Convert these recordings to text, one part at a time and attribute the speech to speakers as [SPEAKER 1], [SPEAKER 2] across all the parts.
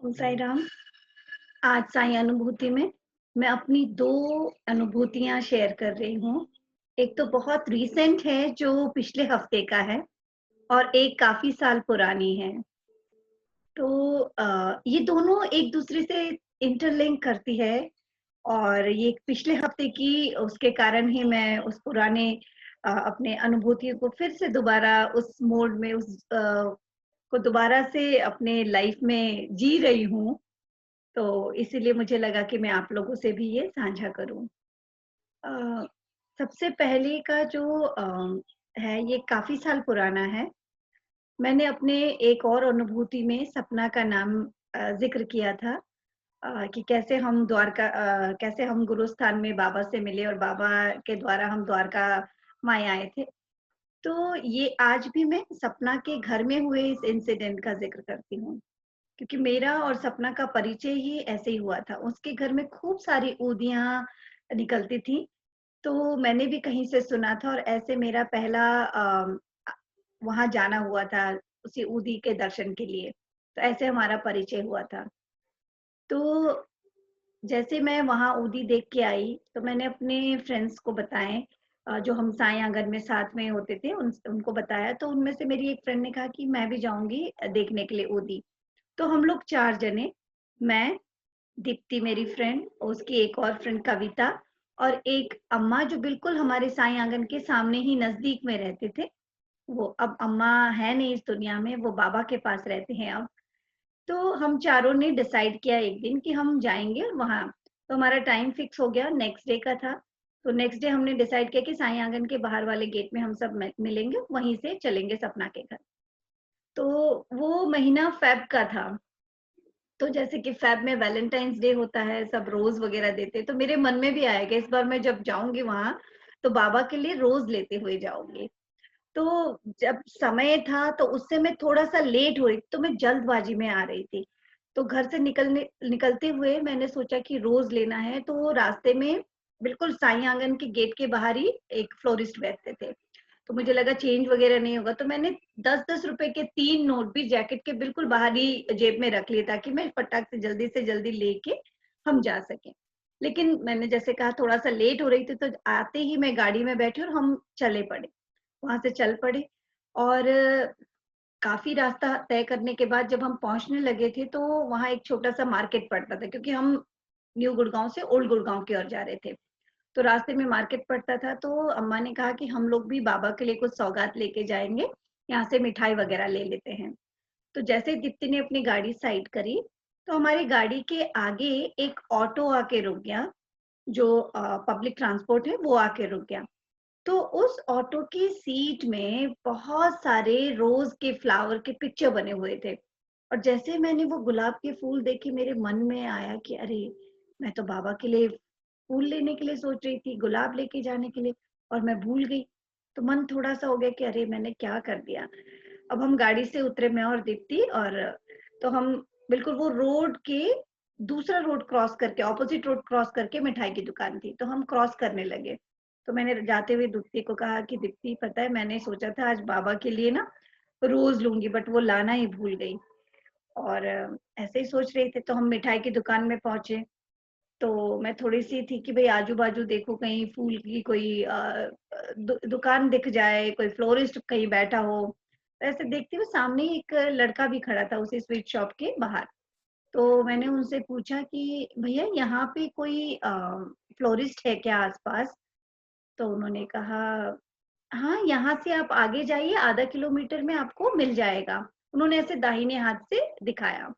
[SPEAKER 1] साई राम। आज साई अनुभूति में मैं अपनी 2 अनुभूतियाँ शेयर कर रही हूँ। एक तो बहुत रीसेंट है जो पिछले हफ्ते का है और एक काफ़ी साल पुरानी है। तो ये दोनों एक-दूसरे से इंटरलिंक करती है और ये पिछले हफ्ते की उसके कारण ही मैं उस पुराने अपने अनुभूतियों को फिर से दोबारा उस मोड में को दोबारा से अपने लाइफ में जी रही हूँ। तो इसीलिए मुझे लगा कि मैं आप लोगों से भी ये साझा करूँ। अ, सबसे पहले का जो है ये काफ़ी साल पुराना है। मैंने अपने एक और अनुभूति में सपना का नाम ज़िक्र किया था कि कैसे हम गुरुस्थान में बाबा से मिले और बाबा के द्वारा हम द्वारका माँ आए थे। तो ये आज भी मैं सपना के घर में हुए इस इंसिडेंट का ज़िक्र करती हूँ। क्योंकि मेरा और सपना का परिचय ही ऐसे ही हुआ था। उसके घर में खूब सारी ऊदियाँ निकलती थी, तो मैंने भी कहीं से सुना था और ऐसे मेरा पहला वहाँ जाना हुआ था उसी ऊदी के दर्शन के लिए। तो ऐसे हमारा परिचय हुआ था। तो जैसे मैं वहाँ ऊदी देख के आई, तो मैंने अपने फ्रेंड्स को बताएँ जो हम साईं आंगन में साथ में होते थे, उनको बताया, तो उनमें से मेरी एक फ्रेंड ने कहा कि मैं भी जाऊँगी देखने के लिए ऊदी। तो हम लोग 4 जने, मैं, दीप्ति मेरी फ्रेंड, उसकी एक और फ्रेंड कविता और एक अम्मा जो बिल्कुल हमारे साईं आंगन के सामने ही नज़दीक में रहते थे। वो अब अम्मा है नहीं इस दुनिया में, वो बाबा के पास रहते हैं अब। तो हम चारों ने डिसाइड किया एक दिन कि हम जाएँगे वहाँ। तो हमारा टाइम फिक्स हो गया, नेक्स्ट डे का था। तो नेक्स्ट डे हमने डिसाइड किया कि साईं आंगन के बाहर वाले गेट में हम सब मिलेंगे, वहीं से चलेंगे सपना के घर। तो वो महीना फ़ेब का था। तो जैसे कि फ़ेब में वैलेंटाइन्स डे होता है, सब रोज़ वग़ैरह देते हैं, तो मेरे मन में भी आया कि इस बार मैं जब जाऊँगी वहाँ, तो बाबा के लिए रोज़ लेते हुए जाऊँगी। तो जब समय था, तो उससे मैं थोड़ा-सा लेट हो रही थी, तो मैं जल्दबाज़ी में आ रही थी। तो घर से निकलते हुए मैंने सोचा कि रोज़ लेना है, तो रास्ते में बिल्कुल साईं आंगन के गेट के बाहर ही एक फ्लोरिस्ट बैठते थे। तो मुझे लगा चेंज वगैरह नहीं होगा, तो मैंने 10-10 रुपए के 3 नोट भी जैकेट के बिल्कुल बाहर ही जेब में रख लिए ताकि मैं फटाक से जल्दी लेके हम जा सकें। लेकिन मैंने जैसे कहा थोड़ा-सा लेट हो रही थी, तो आते ही मैं गाड़ी में बैठी और हम चले पड़े। वहाँ से चल पड़े और काफ़ी रास्ता तय करने के बाद जब हम पहुँचने लगे थे, तो वहाँ एक छोटा-सा मार्केट पड़ता था क्योंकि हम न्यू गुड़गाँव से ओल्ड गुड़गाँव की ओर जा रहे थे। तो रास्ते में मार्केट पड़ता था, तो अम्मा ने कहा कि हम लोग भी बाबा के लिए कुछ सौगात लेके जाएँगे, यहाँ से मिठाई वगैरह ले लेते हैं। तो जैसे ही दीप्ति ने अपनी गाड़ी साइड करी, तो हमारी गाड़ी के आगे एक ऑटो आके रुक गया, जो पब्लिक ट्रांसपोर्ट है, वो आके रुक गया। तो उस ऑटो की सीट में बहुत सारे रोज़ के फ्लावर के पिक्चर बने हुए थे और जैसे मैंने वो गुलाब के फूल देखे, मेरे मन में आया कि अरे! मैं तो बाबा के लिए फूल लेने के लिए सोच रही थी, गुलाब लेके जाने के लिए और मैं भूल गई। तो मन थोड़ा-सा हो गया कि अरे! मैंने क्या कर दिया? अब हम गाड़ी से उतरे मैं और दीप्ति और तो हम बिल्कुल वो रोड के दूसरा रोड क्रॉस करके ऑपोज़िट रोड क्रॉस करके मिठाई की दुकान थी, तो हम क्रॉस करने लगे। तो मैंने जाते हुए दीप्ति को कहा कि दीप्ति पता है मैंने सोचा था आज बाबा के लिए ना रोज़ लूँगी बट वो लाना ही भूल गई और ऐसे ही सोच रहे थे तो हम मिठाई की दुकान में पहुँचे। तो मैं थोड़ी-सी थी कि भई आजू-बाजू देखूँ कहीं फूल की कोई दुकान दिख जाए, कोई फ्लोरिस्ट कहीं बैठा हो। ऐसे देखती हूँ सामने ही एक लड़का भी खड़ा था उसी स्वीट शॉप के बाहर। तो मैंने उनसे पूछा कि भैया यहाँ पे कोई फ्लोरिस्ट है क्या आस-पास? तो उन्होंने कहा, "हाँ, यहाँ से आप आगे जाइए आधा किलोमीटर में आपको मिल जाएगा।" उन्होंने ऐसे दाहिने हाथ से दिखाया।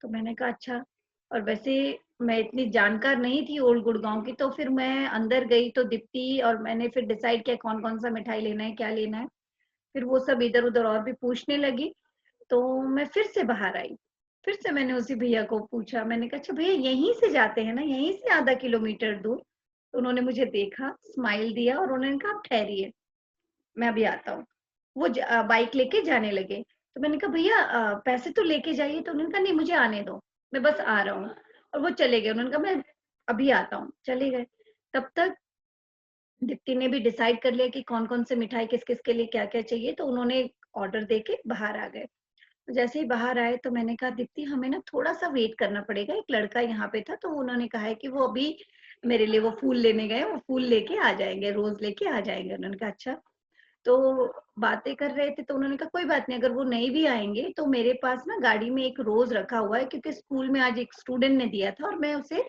[SPEAKER 1] तो मैंने कहा अच्छा और वैसे मैं इतनी जानकार नहीं थी ओल्ड गुड़गाँव की, तो फिर मैं अंदर गई तो दीप्ति और मैंने फिर डिसाइड किया कौन-कौन सा मिठाई लेना है, क्या लेना है। फिर वो सब इधर-उधर और भी पूछने लगी, तो मैं फिर से बाहर आई। फिर से मैंने उसी भैया को पूछा, मैंने कहा, "अच्छा भैया यहीं से जाते हैं ना, यहीं से आधा किलोमीटर दूर?" तो उन्होंने मुझे देखा, स्माइल दिया और उन्होंने कहा, "आप ठहरिए, मैं अभी आता हूँ।" वो बाइक लेके जाने लगे। तो मैंने कहा, "भैया पैसे तो लेके जाइए।" तो उन्होंने कहा, "नहीं, मुझे आने दो, मैं बस आ रहा हूँ।" और वो चले गए। उन्होंने कहा, "मैं अभी आता हूँ।" चले गए। तब तक दीप्ति ने भी डिसाइड कर लिया कि कौन-कौन से मिठाई किस-किस के लिए क्या-क्या चाहिए, तो उन्होंने ऑर्डर देके बाहर आ गए। जैसे ही बाहर आए तो मैंने कहा दीप्ति हमें ना थोड़ा-सा वेट करना पड़ेगा, एक लड़का यहाँ पे था तो उन्होंने कहा है कि वो अभी मेरे लिए वो फूल लेने गए, वो फूल लेके आ जाएँगे, रोज़ लेके आ जाएँगे। उन्होंने कहा अच्छा। तो बातें कर रहे थे तो उन्होंने कहा कोई बात नहीं, अगर वो नहीं भी आएँगे तो मेरे पास ना गाड़ी में एक रोज़ रखा हुआ है क्योंकि स्कूल में आज एक स्टूडेंट ने दिया था और मैं उसे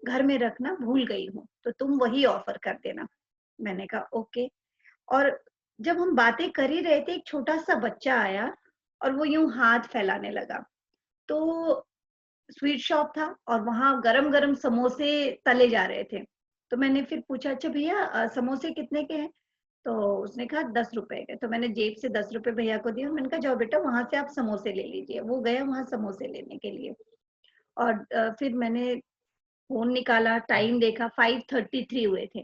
[SPEAKER 1] घर में रखना भूल गई हूँ, तो तुम वही ऑफ़र कर देना। मैंने कहा ओके। और जब हम बातें कर ही रहे थे, एक छोटा-सा बच्चा आया और वो यूँ हाथ फैलाने लगा। तो स्वीट शॉप था और वहाँ गरम-गरम समोसे तले जा रहे थे। तो मैंने फिर पूछा, "अच्छा भैया समोसे कितने के हैं?" तो उसने कहा ₹10 के। तो मैंने जेब से ₹10 भैया को दिए और मैंने कहा, "जाओ बेटा वहाँ से आप समोसे ले लीजिए।" वो गया वहाँ समोसे लेने के लिए और फिर मैंने फ़ोन निकाला, टाइम देखा 5:33 हुए थे।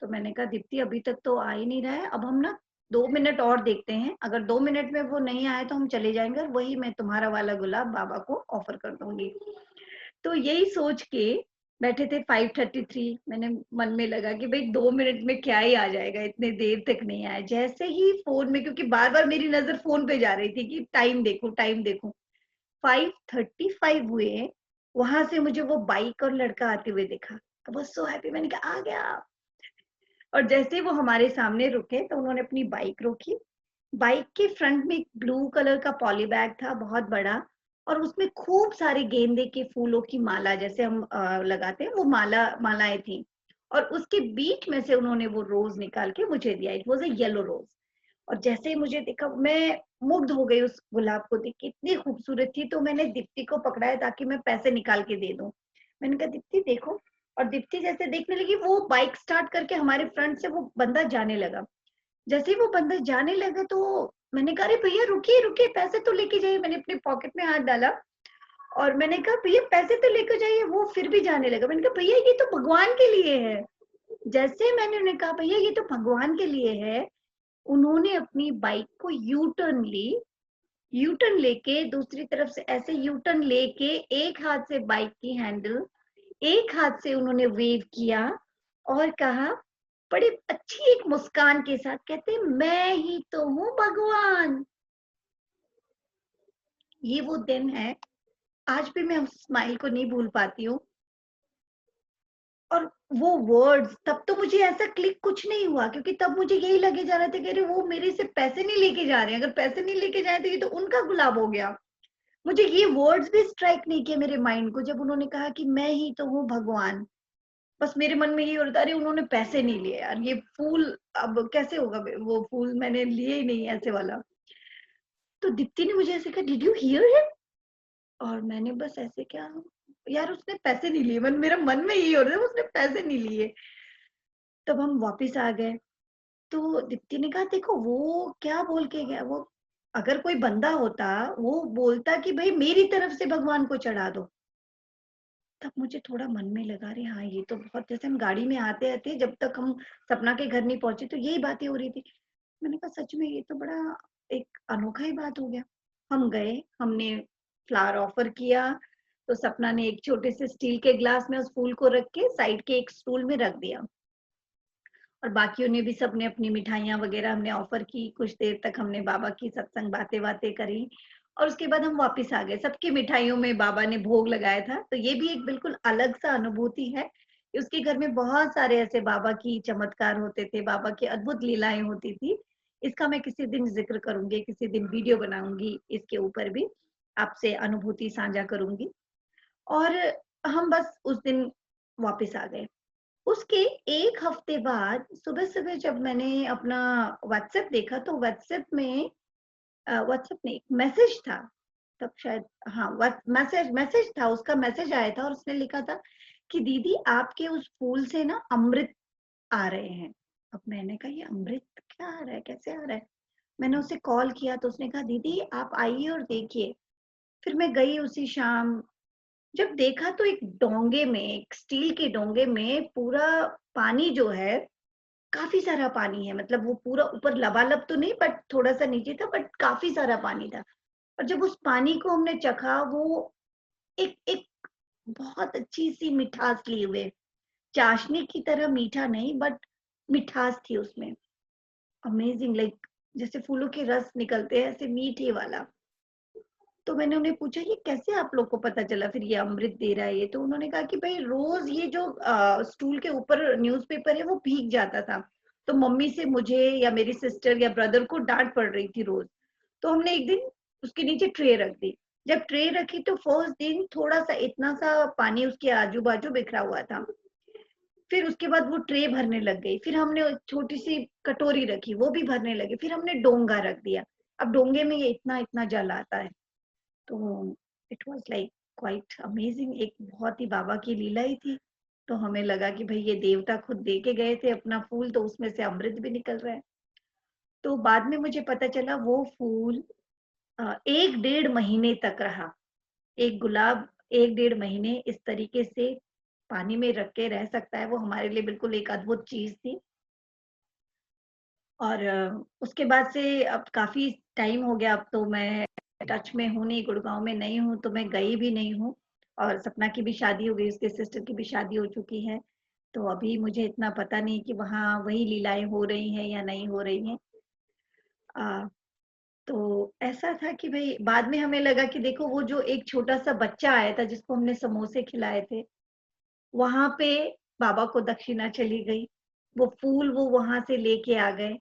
[SPEAKER 1] तो मैंने कहा, "दीप्ति अभी तक तो आ ही नहीं रहा है, अब हम ना 2 मिनट और देखते हैं, अगर 2 मिनट में वो नहीं आए तो हम चले जाएँगे और वही मैं तुम्हारा वाला गुलाब बाबा को ऑफ़र कर दूँगी।" तो यही सोच के बैठे थे 5:33 मैंने मन में लगा कि भई 2 मिनट में क्या ही आ जाएगा, इतने देर तक नहीं आए। जैसे ही फ़ोन में क्योंकि बार-बार मेरी नज़र फ़ोन पे जा रही थी कि टाइम देखूँ, टाइम देखूँ। 5:35 हुए, वहाँ से मुझे वो बाइक और लड़का आते हुए दिखा। आई वाज़ सो हैप्पी मैंने कहा आ गया और जैसे ही वो हमारे सामने रुके तो उन्होंने अपनी बाइक रोकी। बाइक के फ्रंट में एक ब्लू कलर का पॉली बैग था बहुत बड़ा और उसमें खूब सारे गेंदे के फूलों की माला जैसे हम लगाते हैं वो मालाएँ थी और उसके बीच में से उन्होंने वो रोज़ निकाल के मुझे दिया। इट वाज़ अ येलो रोज़ और जैसे ही मुझे दिखा मैं मुग्ध हो गई उस गुलाब को देख के, इतनी खूबसूरत थी तो मैंने दीप्ति को पकड़ा है ताकि मैं पैसे निकाल के दे दूँ। मैंने कहा दीप्ति देखो और दीप्ति जैसे देखने लगी वो बाइक स्टार्ट करके हमारे फ्रंट से वो बंदा जाने लगा। जैसे ही वो बंदा जाने लगा तो मैंने कहा, "अरे भैया रुकिए, रुकिए पैसे तो लेके जाइए।" मैंने अपने पॉकेट में हाथ डाला और मैंने कहा, "भैया पैसे तो लेके जाइए।" वो फिर भी जाने लगा। मैंने कहा, "भैया ये तो भगवान के लिए है।" जैसे मैंने उन्हें कहा, "भैया ये तो भगवान के लिए है।" उन्होंने अपनी बाइक को यू टर्न ली, यू टर्न लेके दूसरी तरफ से ऐसे यू टर्न लेके एक हाथ से बाइक की हैंडल, एक हाथ से उन्होंने वेव किया और कहा बड़ी अच्छी एक मुस्कान के साथ कहते मैं ही तो हूँ भगवान। ये वो दिन है, आज भी मैं उस स्माइल को नहीं भूल पाती हूँ और वो वर्ड्स तब तो मुझे ऐसा क्लिक कुछ नहीं हुआ क्योंकि तब मुझे यही लगे जा रहा था कि अरे वो मेरे से पैसे नहीं लेके जा रहे हैं, अगर पैसे नहीं लेके जाए तो ये तो उनका गुलाब हो गया। मुझे ये वर्ड्स भी स्ट्राइक नहीं किए मेरे माइंड को जब उन्होंने कहा कि मैं ही तो हूँ भगवान। बस मेरे मन में ये हो रहा था अरे उन्होंने पैसे नहीं लिए यार, ये फूल अब कैसे होगा वो फूल मैंने लिए ही नहीं ऐसे वाला। तो दीप्ति ने मुझे ऐसे कहा डिड यू हियर हिम? और मैंने बस ऐसे क्या यार उसने पैसे नहीं लिए मेरा मन में यही हो रहा था उसने पैसे नहीं लिए। तब हम वापस आ गए तो दीप्ति ने कहा देखो वो क्या बोल के गया वो अगर कोई बंदा होता वो बोलता कि भाई मेरी तरफ से भगवान को चढ़ा दो। तब मुझे थोड़ा मन में लगा अरे हाँ ये तो बहुत जैसे हम गाड़ी में आते आते जब तक हम सपना के घर नहीं पहुंचे तो यही बातें हो रही थी। मैंने कहा सच में ये तो बड़ा एक अनोखा ही बात हो गया। हम गए, हमने फ्लावर ऑफर किया, तो सपना ने एक छोटे से स्टील के ग्लास में उस फूल को रख के साइड के एक स्टूल में रख दिया और बाकियों ने भी सबने अपनी मिठाइयाँ वगैरह हमने ऑफर की। कुछ देर तक हमने बाबा की सत्संग बातें-वातें करी और उसके बाद हम वापस आ गए। सबकी मिठाइयों में बाबा ने भोग लगाया था, तो ये भी एक बिल्कुल अलग-सा अनुभूति है। कि उसके घर में बहुत सारे ऐसे बाबा की चमत्कार होते थे, बाबा की अद्भुत लीलाएँ होती थी। इसका मैं किसी दिन ज़िक्र करूँगी, किसी दिन वीडियो बनाऊँगी इसके ऊपर भी, आपसे अनुभूति साझा करूँगी। और हम बस उस दिन वापस आ गए। उसके 1 हफ्ते बाद सुबह-सुबह जब मैंने अपना व्हाट्सएप देखा तो व्हाट्सएप में व्हाट्सएप नहीं एक मैसेज था, तब शायद हाँ, मैसेज था, उसका मैसेज आया था और उसने लिखा था कि दीदी आपके उस फूल से ना अमृत आ रहे हैं। अब मैंने कहा ये अमृत क्या आ रहा है, कैसे आ रहा है? मैंने उसे कॉल किया तो उसने कहा दीदी आप आइए और देखिए। फिर मैं गई उसी शाम जब देखा तो एक डोंगे में, एक स्टील के डोंगे में पूरा पानी जो है, काफ़ी सारा पानी है। मतलब वो पूरा ऊपर लबालब तो नहीं बट थोड़ा-सा नीचे था बट काफ़ी सारा पानी था। और जब उस पानी को हमने चखा वो एक एक बहुत अच्छी-सी मिठास लिए हुए, चाशनी की तरह मीठा नहीं बट मिठास थी उसमें। अमेज़िंग लाइक जैसे फूलों के रस निकलते हैं ऐसे मीठे वाला। तो मैंने उन्हें पूछा ये कैसे आप लोग को पता चला फिर ये अमृत दे रहा है ये? तो उन्होंने कहा कि भाई रोज ये जो स्टूल के ऊपर न्यूज़पेपर है वो भीग जाता था। तो मम्मी से मुझे या मेरी सिस्टर या ब्रदर को डाँट पड़ रही थी रोज। तो हमने एक दिन उसके नीचे ट्रे रख दी। जब ट्रे रखी तो फर्स्ट दिन थोड़ा-सा इतना सा पानी उसके आजू-बाजू बिखरा हुआ था। फिर उसके बाद वो ट्रे भरने लग गई। फिर हमने छोटी-सी कटोरी रखी, वो भी भरने लगे। फिर हमने डोंगा रख दिया। अब डोंगे में ये इतना-इतना जल आता है। तो it was like quite amazing, एक बहुत ही बाबा की लीला ही थी। तो हमें लगा कि भई ये देवता खुद दे के गए थे अपना फूल, तो उसमें से अमृत भी निकल रहा है। तो बाद में मुझे पता चला वो फूल 1 डेढ़ महीने तक रहा। एक गुलाब 1 डेढ़ महीने इस तरीके से पानी में रख के रह सकता है, वो हमारे लिए बिल्कुल एक अद्भुत चीज़ थी। और उसके बाद से अब काफ़ी टाइम हो गया, अब तो मैं टच में हूँ नहीं, गुड़गाँव में नहीं हूँ, तो मैं गई भी नहीं हूँ। और सपना की भी शादी हो गई, उसके सिस्टर की भी शादी हो चुकी है। तो अभी मुझे इतना पता नहीं कि वहाँ वही लीलाएँ हो रही हैं या नहीं हो रही हैं। अ, तो ऐसा था कि भई बाद में हमें लगा कि देखो वो जो एक छोटा-सा बच्चा आया था जिसको हमने समोसे खिलाए थे, वहाँ पे बाबा को दक्षिणा चली गई। वो फूल वो वहाँ से लेके आ गए।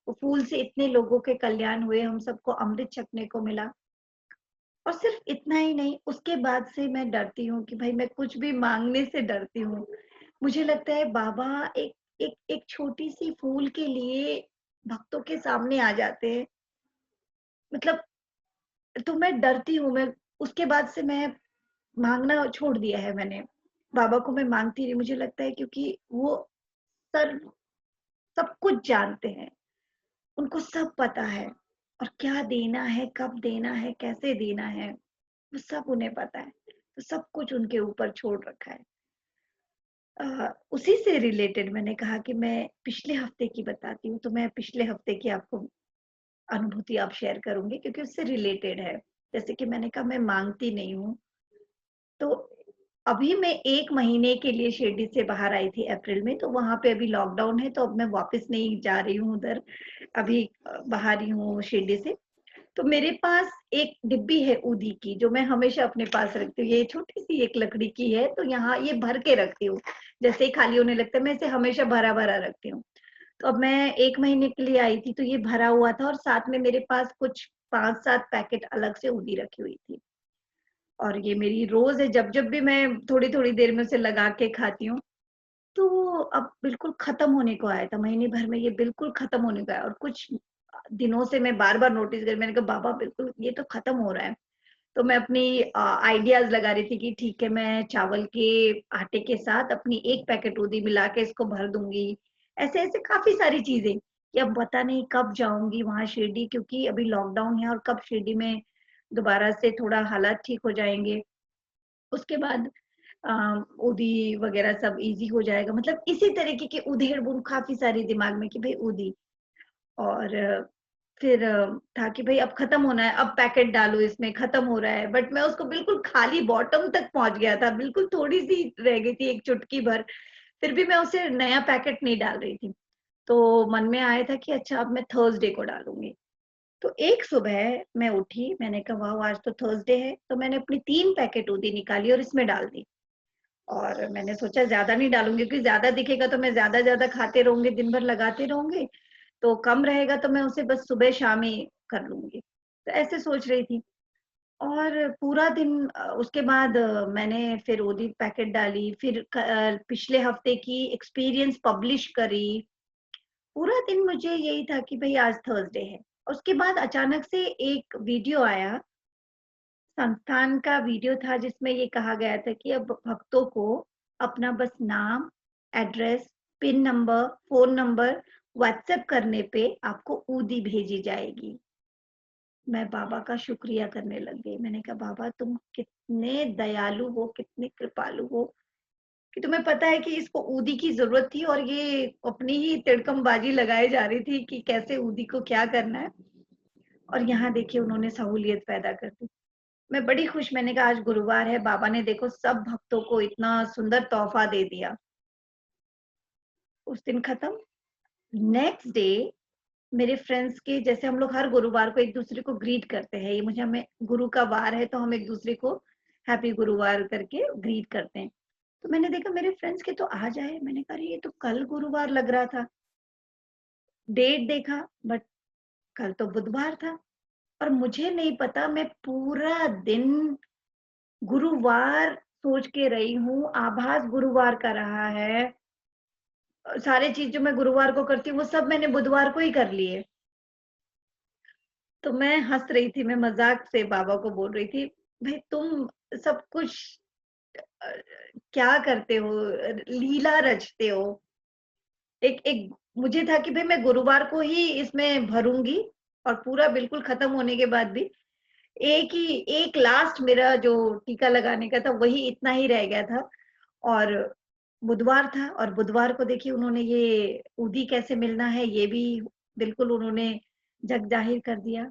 [SPEAKER 1] वो फूल से इतने लोगों के कल्याण हुए, हम सबको अमृत छकने को मिला। और सिर्फ इतना ही नहीं, उसके बाद से मैं डरती हूँ कि भाई मैं कुछ भी माँगने से डरती हूँ। मुझे लगता है बाबा एक एक एक छोटी-सी फूल के लिए भक्तों के सामने आ जाते हैं। मतलब तो मैं डरती हूँ, मैं उसके बाद से मैं माँगना छोड़ दिया है मैंने। बाबा को मैं माँगती नहीं, मुझे लगता है क्योंकि वो सर्व सब कुछ जानते हैं। उनको सब पता है और क्या देना है, कब देना है, कैसे देना है, वो सब उन्हें पता है। तो सब कुछ उनके ऊपर छोड़ रखा है। उसी से रिलेटेड मैंने कहा कि मैं पिछले हफ्ते की बताती हूँ, तो मैं पिछले हफ्ते की आपको अनुभूति अब शेयर करूँगी क्योंकि उससे रिलेटेड है। जैसे कि मैंने कहा मैं माँगती नहीं हूँ, तो अभी मैं 1 महीने के लिए शिरडी से बाहर आई थी अप्रैल में, तो वहाँ पे अभी लॉकडाउन है, तो अब मैं वापस नहीं जा रही हूँ उधर। अभी बाहर ही हूँ शिरडी से। तो मेरे पास एक डिब्बी है ऊदी की जो मैं हमेशा अपने पास रखती हूँ। ये छोटी-सी एक लकड़ी की है, तो यहाँ ये भर के रखती हूँ। जैसे ही खाली होने लगता है मैं इसे हमेशा भरा-भरा रखती हूँ। तो अब मैं 1 महीने के लिए आई थी तो ये भरा हुआ था और साथ में मेरे पास कुछ 5-7 पैकेट अलग से ऊदी रखी हुई थी। और ये मेरी रोज़ है, जब-जब भी मैं थोड़ी-थोड़ी देर में उसे लगा के खाती हूँ, तो वो अब बिल्कुल खत्म होने को आया था। महीने भर में ये बिल्कुल खत्म होने को आया और कुछ दिनों से मैं बार-बार नोटिस कर मैंने कहा बाबा बिल्कुल ये तो खत्म हो रहा है। तो मैं अपनी आइडियाज़ लगा रही थी कि ठीक है मैं चावल के आटे के साथ अपनी 1 पैकेट दूधी मिला के इसको भर दूँगी। ऐसे-ऐसे काफ़ी सारी चीज़ें कि अब पता नहीं कब जाऊँगी वहाँ शिरडी क्योंकि अभी लॉकडाउन है और कब शिरडी में दोबारा से थोड़ा हालात ठीक हो जाएँगे। उसके बाद अ, ऊदी वग़ैरह सब ईज़ी हो जाएगा। मतलब इसी तरीके की उधेड़-बुन काफ़ी सारी दिमाग में कि भई ऊदी। और फिर था कि भई अब खत्म होना है, अब पैकेट डालो इसमें, खत्म हो रहा है। बट मैं उसको बिल्कुल खाली बॉटम तक पहुँच गया था, बिल्कुल थोड़ी-सी रह गई थी, एक चुटकी भर। फिर भी मैं उसे नया पैकेट नहीं डाल रही थी। तो मन में आया था कि अच्छा अब मैं थर्सडे को डालूँगी। तो एक सुबह मैं उठी, मैंने कहा वाओ! आज तो थर्सडे है, तो मैंने अपनी 3 पैकेट ऊदी निकाली और इसमें डाल दी। और मैंने सोचा ज़्यादा नहीं डालूँगी क्योंकि ज़्यादा दिखेगा तो मैं ज़्यादा-ज़्यादा खाते रहूँगी, दिन भर लगाते रहूँगी। तो कम रहेगा तो मैं उसे बस सुबह-शाम ही कर लूँगी। तो ऐसे सोच रही थी और पूरा दिन उसके बाद मैंने फिर ओदी पैकेट डाली, फिर पिछले हफ्ते की एक्सपीरियंस पब्लिश करी। पूरा दिन मुझे यही था कि भई आज थर्सडे है। उसके बाद अचानक से एक वीडियो आया, संस्थान का वीडियो था जिसमें ये कहा गया था कि अब भक्तों को अपना बस नाम, address, pin number, phone number WhatsApp करने पे आपको ऊदी भेजी जाएगी। मैं बाबा का शुक्रिया करने लग गई। मैंने कहा बाबा तुम कितने दयालु हो, कितने कृपालु हो कि तुम्हें पता है कि इसको ऊदी की ज़रूरत थी और ये अपनी ही तिड़कमबाजी लगाए जा रही थी कि कैसे ऊदी को क्या करना है और यहाँ देखिए उन्होंने सहूलियत पैदा कर दी। मैं बड़ी खुश, मैंने कहा आज गुरुवार है, बाबा ने देखो सब भक्तों को इतना सुंदर तोहफ़ा दे दिया। उस दिन खत्म। नेक्स्ट डे मेरे फ्रेंड्स के जैसे हम लोग हर गुरुवार को एक-दूसरे को ग्रीट करते हैं, ये मुझे हमें गुरु का वार है तो हम एक-दूसरे को हैप्पी गुरुवार करके ग्रीट करते हैं। तो मैंने देखा मेरे फ्रेंड्स के तो आज आए, मैंने कहा अरे ये तो कल गुरुवार लग रहा था। डेट देखा बट कल तो बुधवार था और मुझे नहीं पता मैं पूरा दिन गुरुवार सोच के रही हूँ, आभास गुरुवार का रहा है। सारे चीज़ जो मैं गुरुवार को करती हूँ वो सब मैंने बुधवार को ही कर लिए। तो मैं हँस रही थी, मैं मज़ाक से बाबा को बोल रही थी, "भई तुम सब कुछ अ, क्या करते हो? लीला रचते हो।" एक एक मुझे था कि भई मैं गुरुवार को ही इसमें भरूँगी और पूरा बिल्कुल खत्म होने के बाद भी एक लास्ट मेरा जो टीका लगाने का था वही इतना ही रह गया था और बुधवार था और बुधवार को देखिए उन्होंने ये उदी कैसे मिलना है ये भी बिल्कुल उन्होंने जग ज़ाहिर कर दिया।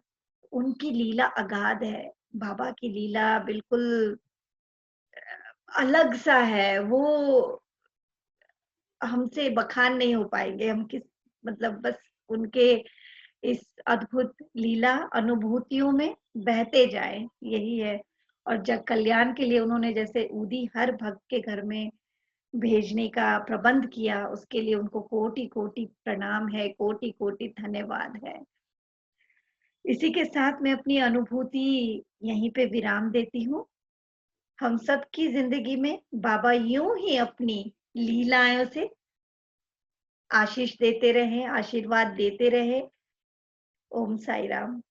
[SPEAKER 1] उनकी लीला अगाध है, बाबा की लीला बिल्कुल अलग-सा है, वो हमसे बखान नहीं हो पाएँगे, हम किस मतलब बस उनके इस अद्भुत लीला अनुभूतियों में बहते जाएँ, यही है। और जग कल्याण के लिए उन्होंने जैसे ऊदी हर भक्त के घर में भेजने का प्रबंध किया, उसके लिए उनको कोटि-कोटि प्रणाम है, कोटि-कोटि धन्यवाद है। इसी के साथ मैं अपनी अनुभूति यहीं पे विराम देती हूँ। हम सबकी ज़िंदगी में बाबा यूँ ही अपनी लीलाओं से आशीष देते रहें, आशीर्वाद देते रहें। ओम साई राम।